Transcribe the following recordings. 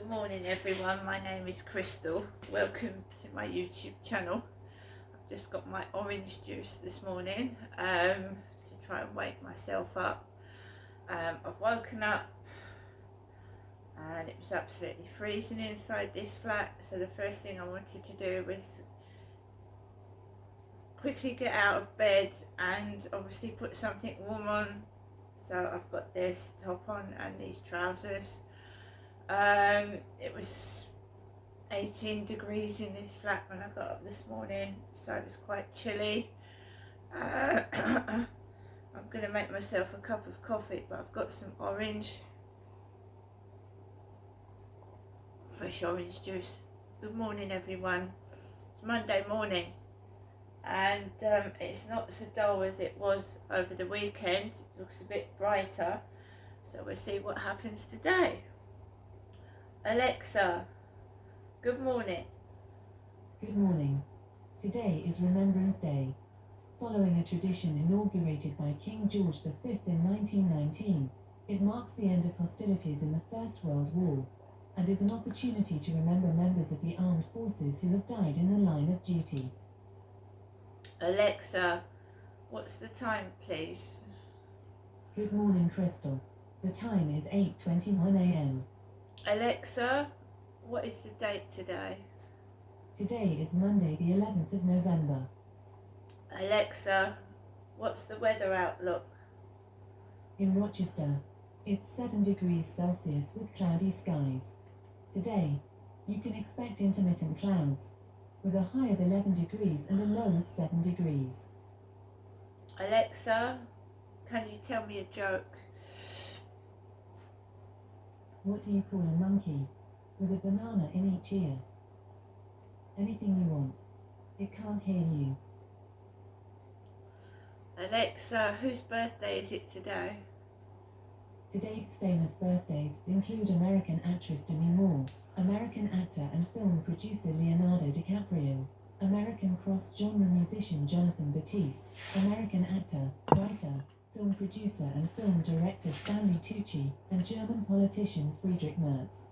Good morning everyone, my name is Crystal. Welcome to my YouTube channel. I've just got my orange juice this morning to try and wake myself up. I've woken up and it was absolutely freezing inside this flat, so the first thing I wanted to do was quickly get out of bed and obviously put something warm on. So I've got this top on and these trousers. It was 18 degrees in this flat when I got up this morning, so it was quite chilly. I'm going to make myself a cup of coffee, but I've got some fresh orange juice. Good morning everyone. It's Monday morning and it's not so dull as it was over the weekend. It looks a bit brighter, so we'll see what happens today. Alexa, good morning. Good morning. Today is Remembrance Day. Following a tradition inaugurated by King George V in 1919, it marks the end of hostilities in the First World War, and is an opportunity to remember members of the armed forces who have died in the line of duty. Alexa, what's the time please? Good morning, Crystal. The time is 8:21 a.m. Alexa, what is the date today? Today is Monday the 11th of November. Alexa, what's the weather outlook? In Rochester, it's 7 degrees Celsius with cloudy skies. Today, you can expect intermittent clouds, with a high of 11 degrees and a low of 7 degrees. Alexa, can you tell me a joke? What do you call a monkey with a banana in each ear? Anything you want. It can't hear you. Alexa, whose birthday is it today? Today's famous birthdays include American actress Demi Moore, American actor and film producer Leonardo DiCaprio, American cross-genre musician Jonathan Batiste, American actor, writer, film producer and film director Stanley Tucci, and German politician Friedrich Merz.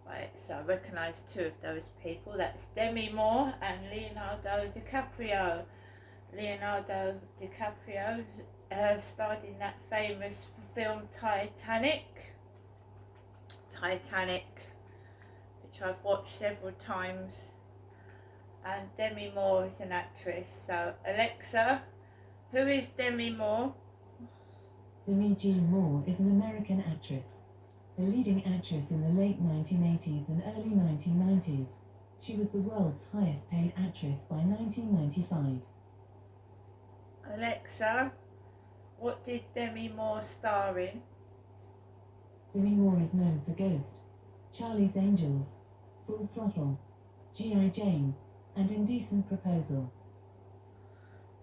Right, so I recognise two of those people. That's Demi Moore and Leonardo DiCaprio. Leonardo DiCaprio starred in that famous film Titanic, which I've watched several times, and Demi Moore is an actress. So Alexa, who is Demi Moore? Demi Jean Moore is an American actress, a leading actress in the late 1980s and early 1990s. She was the world's highest paid actress by 1995. Alexa, what did Demi Moore star in? Demi Moore is known for Ghost, Charlie's Angels, Full Throttle, G.I. Jane, and Indecent Proposal.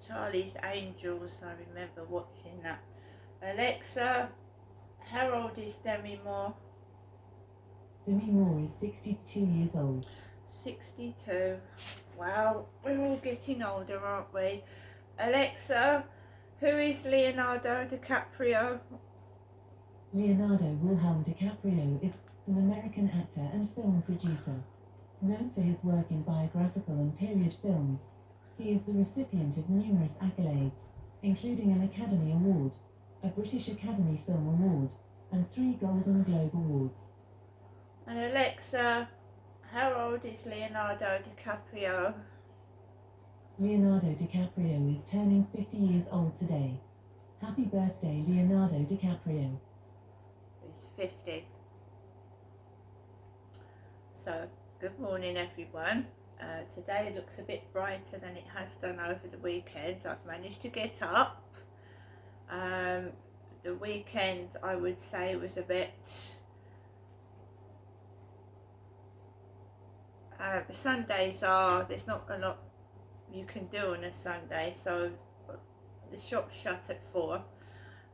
Charlie's Angels, I remember watching that. Alexa, how old is Demi Moore? Demi Moore is 62 years old. 62. Wow, we're all getting older, aren't we? Alexa, who is Leonardo DiCaprio? Leonardo Wilhelm DiCaprio is an American actor and film producer. Known for his work in biographical and period films, he is the recipient of numerous accolades, including an Academy Award, a British Academy Film Award, and 3 Golden Globe Awards. And Alexa, how old is Leonardo DiCaprio? Leonardo DiCaprio is turning 50 years old today. Happy birthday, Leonardo DiCaprio. He's 50. So, good morning everyone. Today looks a bit brighter than it has done over the weekend. I've managed to get up. The weekend, I would say, was a bit Sundays there's not a lot you can do on a Sunday, so the shop's shut at 4.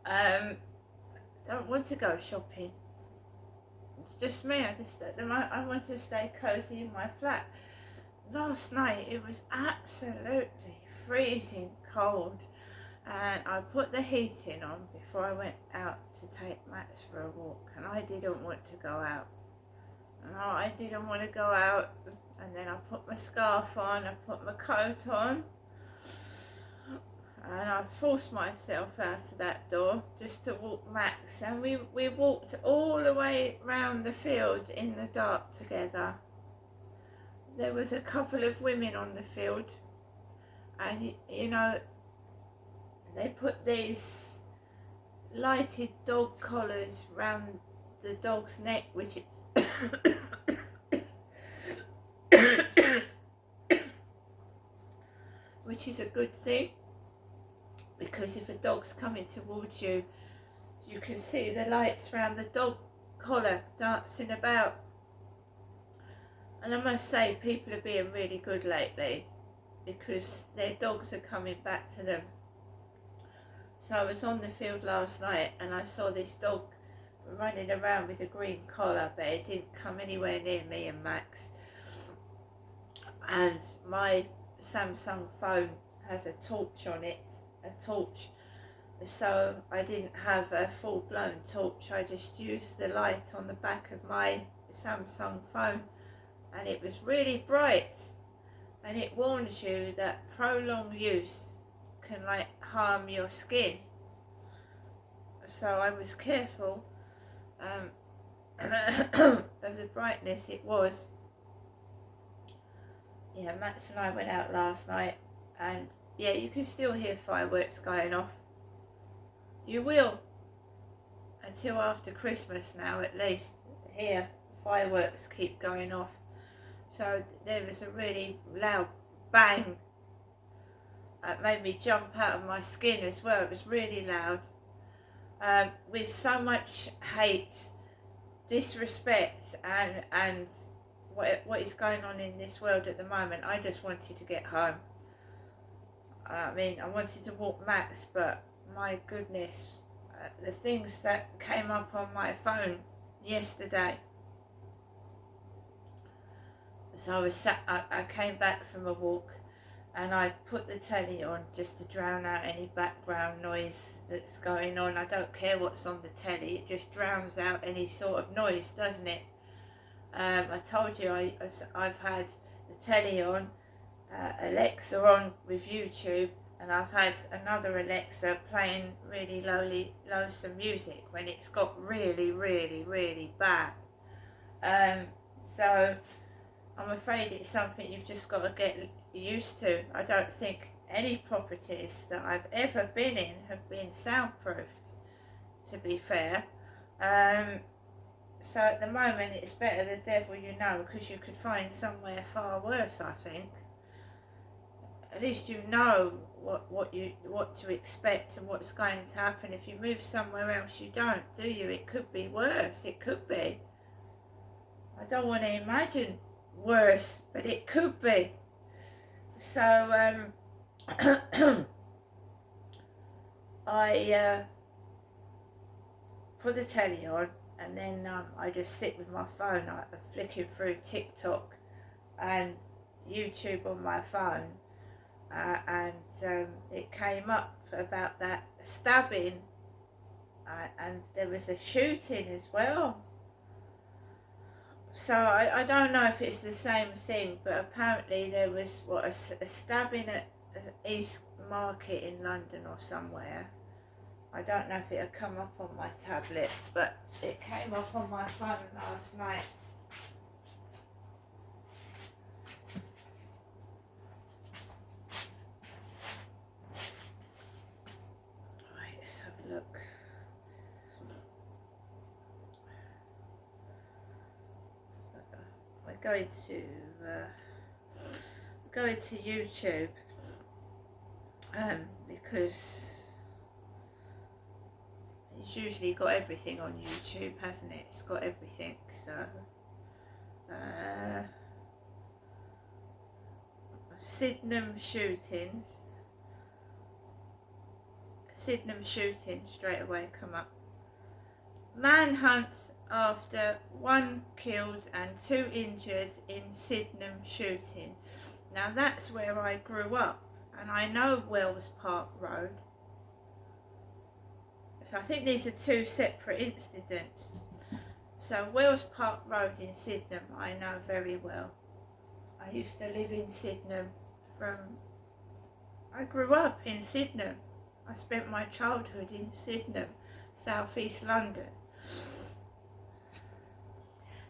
Don't want to go shopping. It's just me. I want to stay cozy in my flat. Last night it was absolutely freezing cold, and I put the heating on before I went out to take Max for a walk, and I didn't want to go out. and I didn't want to go out, and then I put my scarf on, I put my coat on, and I forced myself out of that door just to walk Max, and we walked all the way round the field in the dark together. There was a couple of women on the field, and you know, they put these lighted dog collars round the dog's neck, which is which is a good thing, because if a dog's coming towards you, you can see the lights round the dog collar dancing about. And I must say, people are being really good lately, because their dogs are coming back to them. So I was on the field last night and I saw this dog running around with a green collar, but it didn't come anywhere near me and Max. And my Samsung phone has a torch on it, so I didn't have a full-blown torch. I just used the light on the back of my Samsung phone, and it was really bright, and it warns you that prolonged use can harm your skin. So I was careful of the brightness it was. Yeah, Max and I went out last night, and yeah, you can still hear fireworks going off. You will, until after Christmas now at least. Here, fireworks keep going off. So there was a really loud bang that made me jump out of my skin as well. It was really loud. With so much hate, disrespect, and what is going on in this world at the moment, I just wanted to get home. I mean, I wanted to walk Max, but my goodness, the things that came up on my phone yesterday. So I came back from a walk, and I put the telly on just to drown out any background noise that's going on. I don't care what's on the telly, it just drowns out any sort of noise, doesn't it? I told you I've had the telly on, Alexa on with YouTube, and I've had another Alexa playing really low-some music when it's got really, really, really bad. So I'm afraid it's something you've just got to get used to. I don't think any properties that I've ever been in have been soundproofed, to be fair. So at the moment it's better the devil you know, because you could find somewhere far worse, I think. At least you know what to expect and what's going to happen. If you move somewhere else, you don't, do you? It could be worse. It could be. I don't want to imagine worse, but it could be. So I put the telly on, and then I just sit with my phone, flicking through TikTok and YouTube on my phone, and it came up about that stabbing, and there was a shooting as well. So I don't know if it's the same thing, but apparently there was a stabbing at East Market in London or somewhere. I don't know if it'll come up on my tablet, but it came up on my phone last night. Right, let's have a look. We're going to YouTube, because it's usually got everything on YouTube, hasn't it? It's got everything. So Sydenham shooting straight away come up. Manhunt after 1 killed and 2 injured in Sydenham shooting. Now that's where I grew up, and I know Wells Park Road. So I think these are 2 separate incidents. So Wells Park Road in Sydenham I know very well. I used to live in Sydenham I grew up in Sydenham. I spent my childhood in Sydenham, South East London.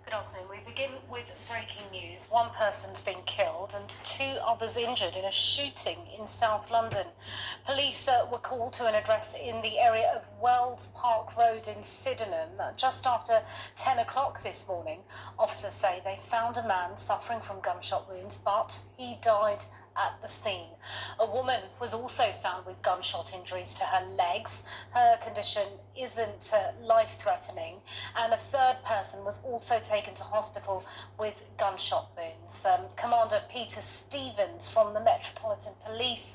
Good afternoon. We begin with breaking news. One person's been killed and 2 others injured in a shooting in South London. Police were called to an address in the area of Wells Park Road in Sydenham just after 10 o'clock this morning. Officers say they found a man suffering from gunshot wounds, but he died at the scene. A woman was also found with gunshot injuries to her legs. Her condition isn't life-threatening, and a 3rd person was also taken to hospital with gunshot wounds. Commander Peter Stevens from the Metropolitan Police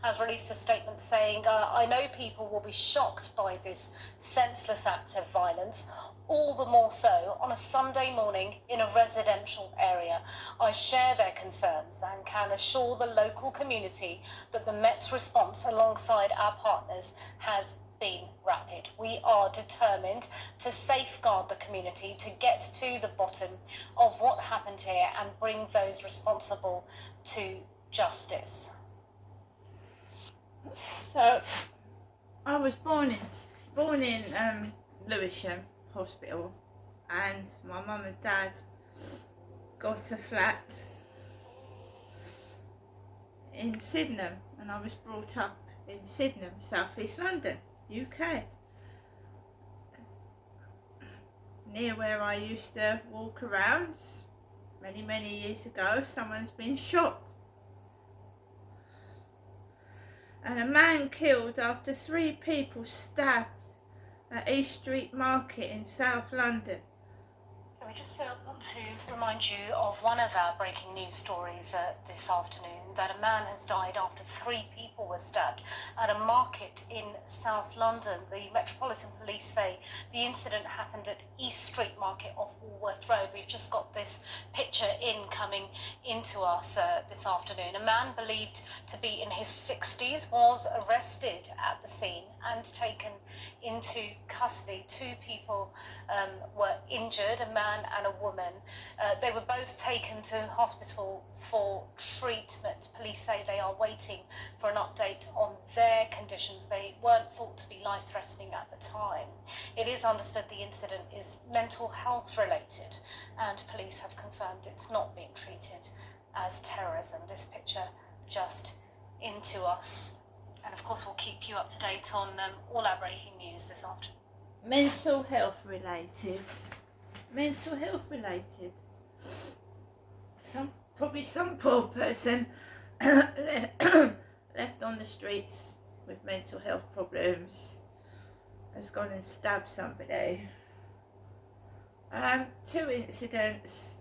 has released a statement saying, I know people will be shocked by this senseless act of violence, all the more so on a Sunday morning in a residential area. I share their concerns and can assure the local community that the Met's response alongside our partners has been rapid. We are determined to safeguard the community, to get to the bottom of what happened here and bring those responsible to justice. So I was born in Lewisham Hospital, and my mum and dad got a flat in Sydenham, and I was brought up in Sydenham, South East London, UK, near where I used to walk around. Many years ago, someone's been shot, and a man killed after 3 people stabbed at East Street Market in South London. We just want to remind you of one of our breaking news stories this afternoon, that a man has died after 3 people were stabbed at a market in South London. The Metropolitan Police say the incident happened at East Street Market off Walworth Road. We've just got this picture coming into us this afternoon. A man believed to be in his 60s was arrested at the scene and taken into custody. 2 people were injured, a man and a woman. They were both taken to hospital for treatment. Police say they are waiting for an update on their conditions. They weren't thought to be life-threatening at the time. It is understood the incident is mental health related, and police have confirmed it's not being treated as terrorism. This picture just into us. And of course we'll keep you up to date on all our breaking news this afternoon. Mental health related. Probably some poor person left on the streets with mental health problems has gone and stabbed somebody. 2 incidents,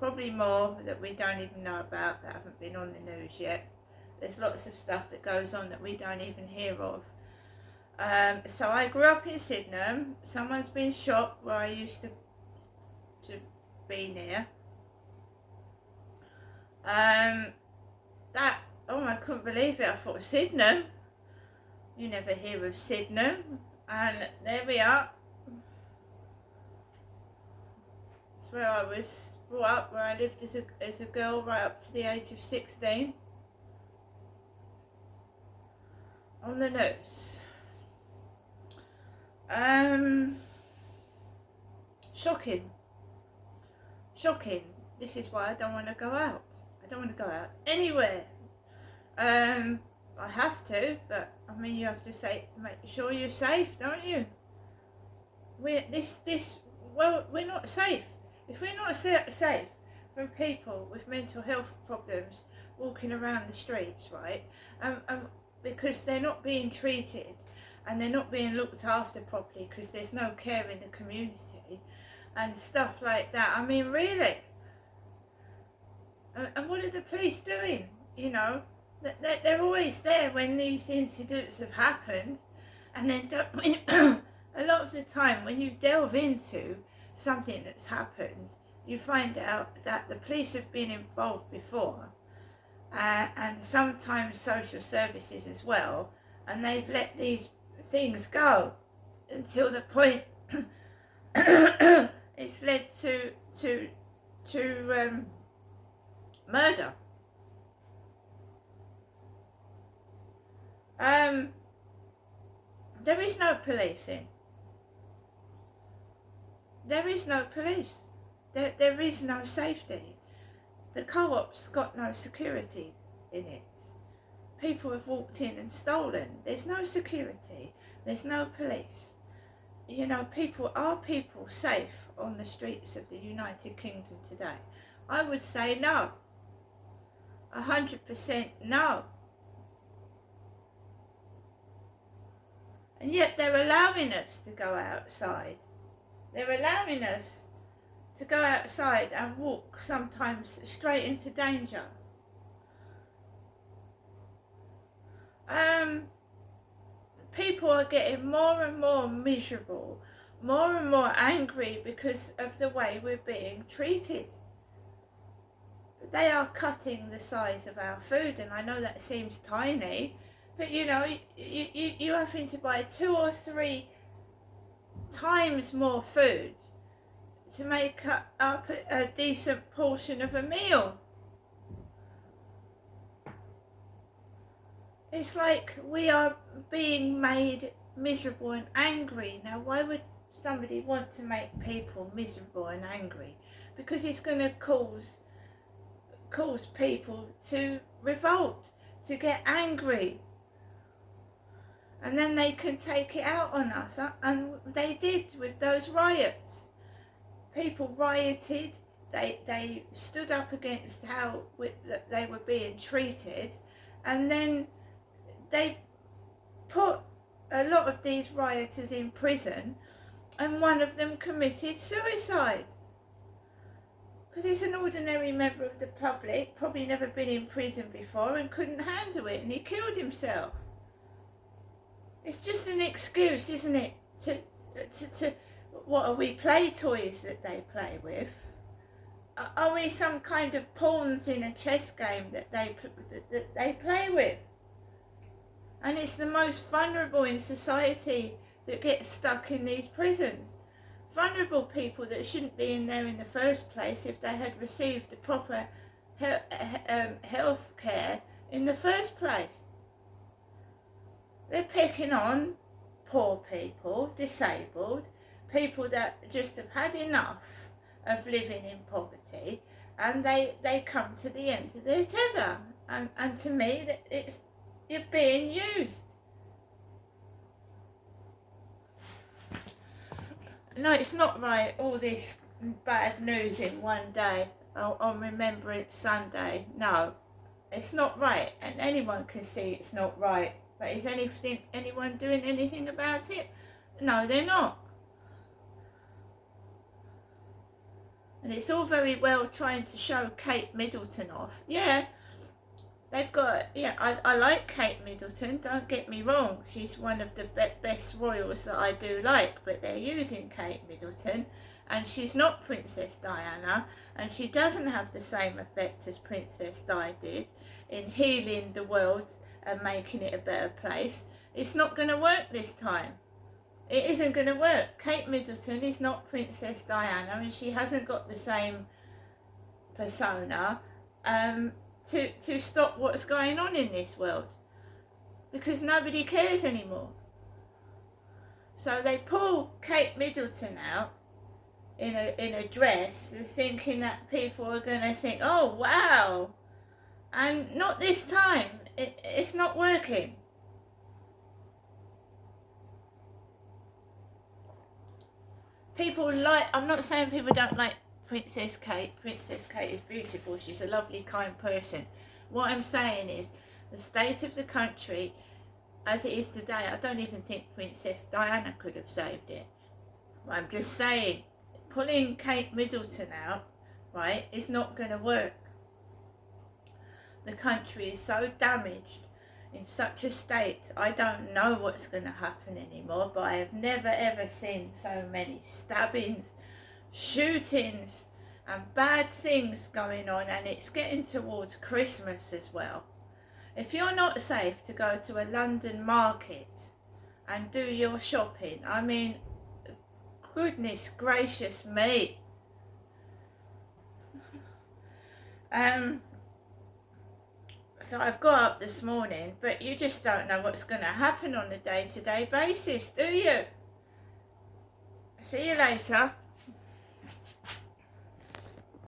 probably more that we don't even know about, that haven't been on the news yet. There's lots of stuff that goes on that we don't even hear of. So I grew up in Sydenham. Someone's been shot where I used to be near. I couldn't believe it. I thought, Sydenham? You never hear of Sydenham. And there we are. It's where I was brought up, where I lived as a girl right up to the age of 16. On the news. Shocking. This is why I don't want to go out. I don't want to go out anywhere. I have to, but I mean, you have to make sure you're safe, don't you? We're not safe. If we're not safe from people with mental health problems walking around the streets, right? Because they're not being treated and they're not being looked after properly because there's no care in the community and stuff like that. I mean, really. And what are the police doing? You know, they're always there when these incidents have happened, and then a lot of the time when you delve into something that's happened, you find out that the police have been involved before, and sometimes social services as well, and they've let these things go until the point it's led to murder. There is no policing. There is no police. There is no safety. The co-op's got no security in it. People have walked in and stolen. There's no security. There's no police. You know, are people safe on the streets of the United Kingdom today? I would say no. 100% no. And yet they're allowing us to go outside. They're allowing us to go outside and walk sometimes straight into danger. People are getting more and more miserable, more and more angry because of the way we're being treated. They are cutting the size of our food, and I know that seems tiny, but you know, you're having to buy 2 or 3 times more food to make up a decent portion of a meal. It's like we are being made miserable and angry. Now, why would somebody want to make people miserable and angry? Because it's going to cause people to revolt, to get angry. And then they can take it out on us. And they did with those riots. People rioted. They stood up against how they were being treated. And then they put a lot of these rioters in prison, and one of them committed suicide. Because he's an ordinary member of the public, probably never been in prison before and couldn't handle it, and he killed himself. It's just an excuse, isn't it? To what are we, play toys that they play with? Are we some kind of pawns in a chess game that they play with? And it's the most vulnerable in society that get stuck in these prisons. Vulnerable people that shouldn't be in there in the first place if they had received the proper health care in the first place. They're picking on poor people, disabled, people that just have had enough of living in poverty, and they come to the end of their tether. And to me, you're being used. No, it's not right, all this bad news in one day on Remembrance Sunday. No, it's not right, and anyone can see it's not right. But is anyone doing anything about it? No, they're not. And it's all very well trying to show Kate Middleton off. Yeah, they've got, I like Kate Middleton, don't get me wrong. She's one of the best royals that I do like, but they're using Kate Middleton, and she's not Princess Diana, and she doesn't have the same effect as Princess Di did in healing the world and making it a better place. It's not going to work this time. It isn't going to work. Kate Middleton is not Princess Diana, and she hasn't got the same persona to stop what's going on in this world, because nobody cares anymore. So they pull Kate Middleton out in a dress, thinking that people are going to think, oh wow, and not this time. It's not working. People I'm not saying people don't like Princess Kate. Princess Kate is beautiful. She's a lovely, kind person. What I'm saying is, the state of the country as it is today, I don't even think Princess Diana could have saved it. I'm just saying, pulling Kate Middleton out, right, is not going to work. The country is so damaged, in such a state, I don't know what's going to happen anymore, but I have never ever seen so many stabbings, shootings and bad things going on, and it's getting towards Christmas as well. If you're not safe to go to a London market and do your shopping, I mean, goodness gracious me. So I've got up this morning, but you just don't know what's going to happen on a day-to-day basis, do you? See you later.